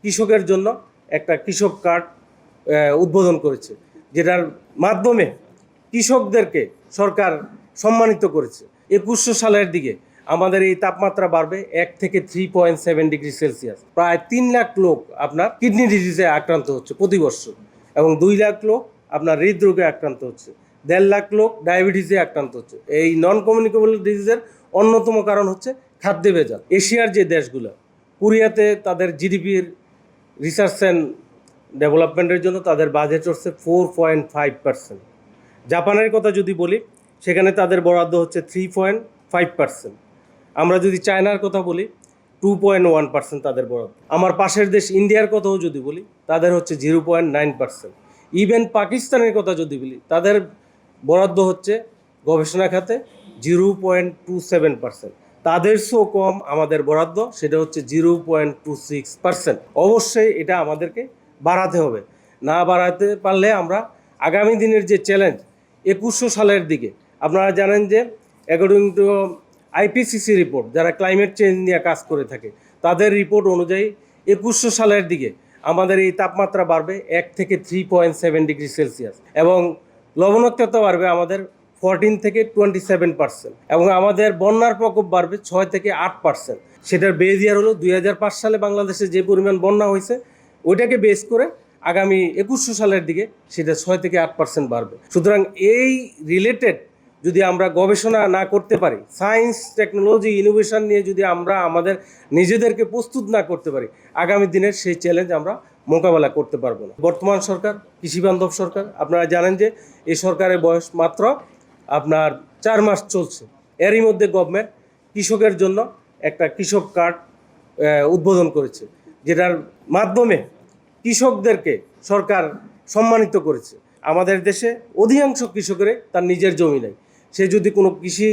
কৃষকের জন্য একটা কৃষক কার্ড উদ্বোধন করেছে, যেটার মাধ্যমে কৃষকদেরকে সরকার সম্মানিত করেছে। 2100 সালের দিকে আমাদের এই তাপমাত্রা বাড়বে 1 থেকে 3.7 ডিগ্রি সেলসিয়াস। প্রায় 3 লাখ লোক আপনার কিডনি ডিজিজে আক্রান্ত হচ্ছে প্রতি বছর, এবং 2 লাখ লোক আপনার হৃদরোগে আক্রান্ত হচ্ছে, 1.5 লাখ লোক ডায়াবেটিসে আক্রান্ত হচ্ছে। এই নন কমিউনিকেবল ডিজিজের অন্যতম কারণ হচ্ছে খাদ্যে ভেজাল। এশিয়ার যে দেশগুলো, কোরিয়াতে তাদের জিডিপির রিসার্চ অ্যান্ড ডেভেলপমেন্টের জন্য তাদের বাজেট হচ্ছে 4.5%। জাপানের কথা যদি বলি, সেখানে তাদের বরাদ্দ হচ্ছে 3.5%। আমরা যদি চায়নার কথা বলি, 2.1% তাদের বরাদ্দ। আমার পাশের দেশ ইন্ডিয়ার কথাও যদি বলি, তাদের হচ্ছে 0.9%। ইভেন পাকিস্তানের কথা যদি বলি, তাদের বরাদ্দ হচ্ছে গবেষণা খাতে 0.27%। তাদের চেয়েও কম আমাদের বরাদ্দ, সেটা হচ্ছে 0.26%। অবশ্যই এটা আমাদেরকে বাড়াতে হবে। না বাড়াতে পারলে আমরা আগামী দিনের যে চ্যালেঞ্জ 2100 সালের দিকে, আপনারা জানেন যে অ্যাকর্ডিং টু আইপিসিসি রিপোর্ট, যারা ক্লাইমেট চেঞ্জ নিয়ে কাজ করে থাকে, তাদের রিপোর্ট অনুযায়ী 2100 সালের দিকে আমাদের এই তাপমাত্রা বাড়বে 1 থেকে 3.7 ডিগ্রি সেলসিয়াস, এবং লবণাক্ততা বাড়বে আমাদের 14 থেকে 27%, এবং আমাদের বন্যার প্রকোপ বাড়বে 6 থেকে 8%। সেটার বেজ ইয়ার হলো 2005 সালে বাংলাদেশে যে পরিমাণ বন্যা হয়েছে, ওইটাকে বেস করে আগামী 2100 সালের দিকে সেটা 6 থেকে 8% বাড়বে। সুতরাং এই রিলেটেড যদি আমরা গবেষণা না করতে পারি, সায়েন্স টেকনোলজি ইনোভেশন নিয়ে যদি আমরা আমাদের নিজেদেরকে প্রস্তুত না করতে পারি, আগামী দিনের সেই চ্যালেঞ্জ আমরা মোকাবেলা করতে পারবো না। বর্তমান সরকার কৃষিবান্ধব সরকার। আপনারা জানেন যে এই সরকারের বয়স মাত্র আপনার 4 মাস চলছে। এরই মধ্যে গভর্নমেন্ট কৃষকের জন্য একটা কৃষক কার্ড উদ্বোধন করেছে, যেটার মাধ্যমে কৃষকদেরকে সরকার সম্মানিত করেছে। আমাদের দেশে অধিকাংশ কৃষকের তার নিজের জমি নেই। সে যদি কোনো কৃষি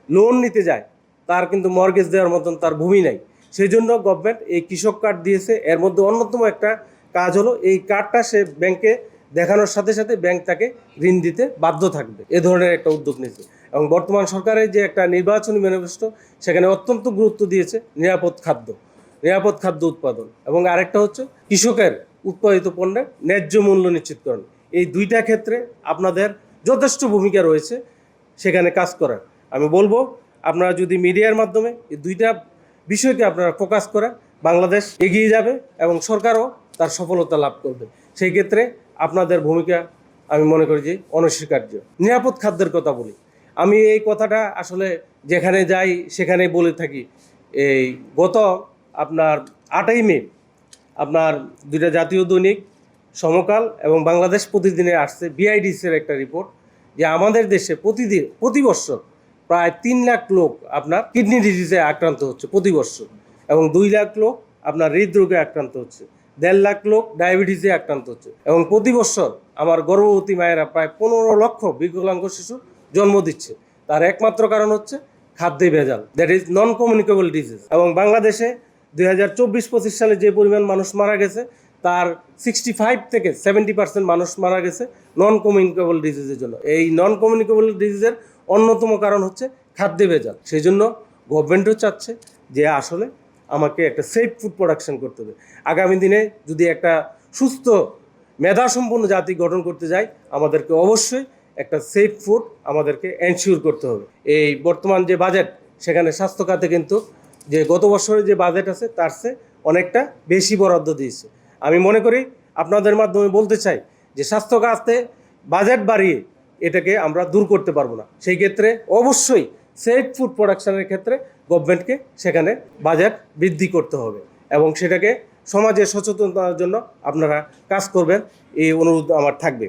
লোন নিতে যায়, তার কিন্তু মর্গেজ দেওয়ার মতন তার ভূমি নাই। সেই জন্য গভর্নমেন্ট এই কৃষক কার্ড দিয়েছে। এর মধ্যে অন্যতম একটা কাজ হলো, এই কার্ডটা সে ব্যাংকে দেখানোর সাথে সাথে ব্যাংক তাকে ঋণ দিতে বাধ্য থাকবে। এ ধরনের একটা উদ্যোগ নিয়েছে। এবং বর্তমান সরকারের যে একটা নির্বাচনী ম্যানিফেস্টো, সেখানে অত্যন্ত গুরুত্ব দিয়েছে নিরাপদ খাদ্য উৎপাদন, এবং আরেকটা হচ্ছে কৃষকের উৎপাদিত পণ্যের ন্যায্য মূল্য নিশ্চিতকরণ। এই দুইটা ক্ষেত্রে আপনাদের যথেষ্ট ভূমিকা রয়েছে সেখানে কাজ করার। আমি বলবো, আপনারা যদি মিডিয়ার মাধ্যমে এই দুইটা বিষয়কে আপনারা ফোকাস করেন, বাংলাদেশ এগিয়ে যাবে এবং সরকারও তার সফলতা লাভ করবে। সেই ক্ষেত্রে আপনাদের ভূমিকা আমি মনে করি যে অনস্বীকার্য। নিরাপদ খাদ্যের কথা বলি, আমি এই কথাটা আসলে যেখানে যাই সেখানে বলে থাকি। এই গত আপনার 8ই মে আপনার দুইটা জাতীয় দৈনিক সমকাল এবং বাংলাদেশ প্রতিদিনে আসছে বিআইডিসির একটা রিপোর্ট, যে আমাদের দেশে প্রতি বছর প্রায় 3 লাখ লোক আপনার কিডনি ডিজিজে আক্রান্ত হচ্ছে প্রতি বছর, এবং 2 লাখ লোক আপনার হৃদরোগে আক্রান্ত হচ্ছে, 1.5 লাখ লোক ডায়াবেটিসে আক্রান্ত হচ্ছে, এবং প্রতি বছর আমার গর্ভবতী মায়েরা প্রায় 15 লক্ষ বিকলাঙ্গ শিশু জন্ম দিচ্ছে। তার একমাত্র কারণ হচ্ছে খাদ্যে ভেজাল, that is non communicable disease. এবং বাংলাদেশে 2024-25 সালে যে পরিমাণ মানুষ মারা গেছে, তার 65 থেকে 70% মানুষ মারা গেছে নন কমিউনিকেবল ডিজিজের জন্য। এই নন কমিউনিকেবল ডিজিজের অন্যতম কারণ হচ্ছে খাদ্যে ভেজাল। সেই জন্য গভর্নমেন্টও চাচ্ছে যে আসলে আমাকে একটা সেফ ফুড প্রোডাকশন করতে হবে। আগামী দিনে যদি একটা সুস্থ মেধাসম্পন্ন জাতি গঠন করতে যাই, আমাদেরকে অবশ্যই একটা সেফ ফুড আমাদেরকে এনশিওর করতে হবে। এই বর্তমান যে বাজেট, সেখানে স্বাস্থ্য খাতে কিন্তু যে গত বছরের যে বাজেট আছে তার চেয়ে অনেকটা বেশি বরাদ্দ দিয়েছে। আমি মনে করি আপনাদের মাধ্যমে বলতে চাই যে স্বাস্থ্য খাতে বাজেট বাড়িয়ে এটাকে আমরা দূর করতে পারবো না। সেই ক্ষেত্রে অবশ্যই সেফ ফুড প্রোডাকশনের ক্ষেত্রে গভর্নমেন্টকে সেখানে বাজেট বৃদ্ধি করতে হবে, এবং সেটাকে সমাজের সচেতনতার জন্য আপনারা কাজ করবেন, এই অনুরোধ আমার থাকবে।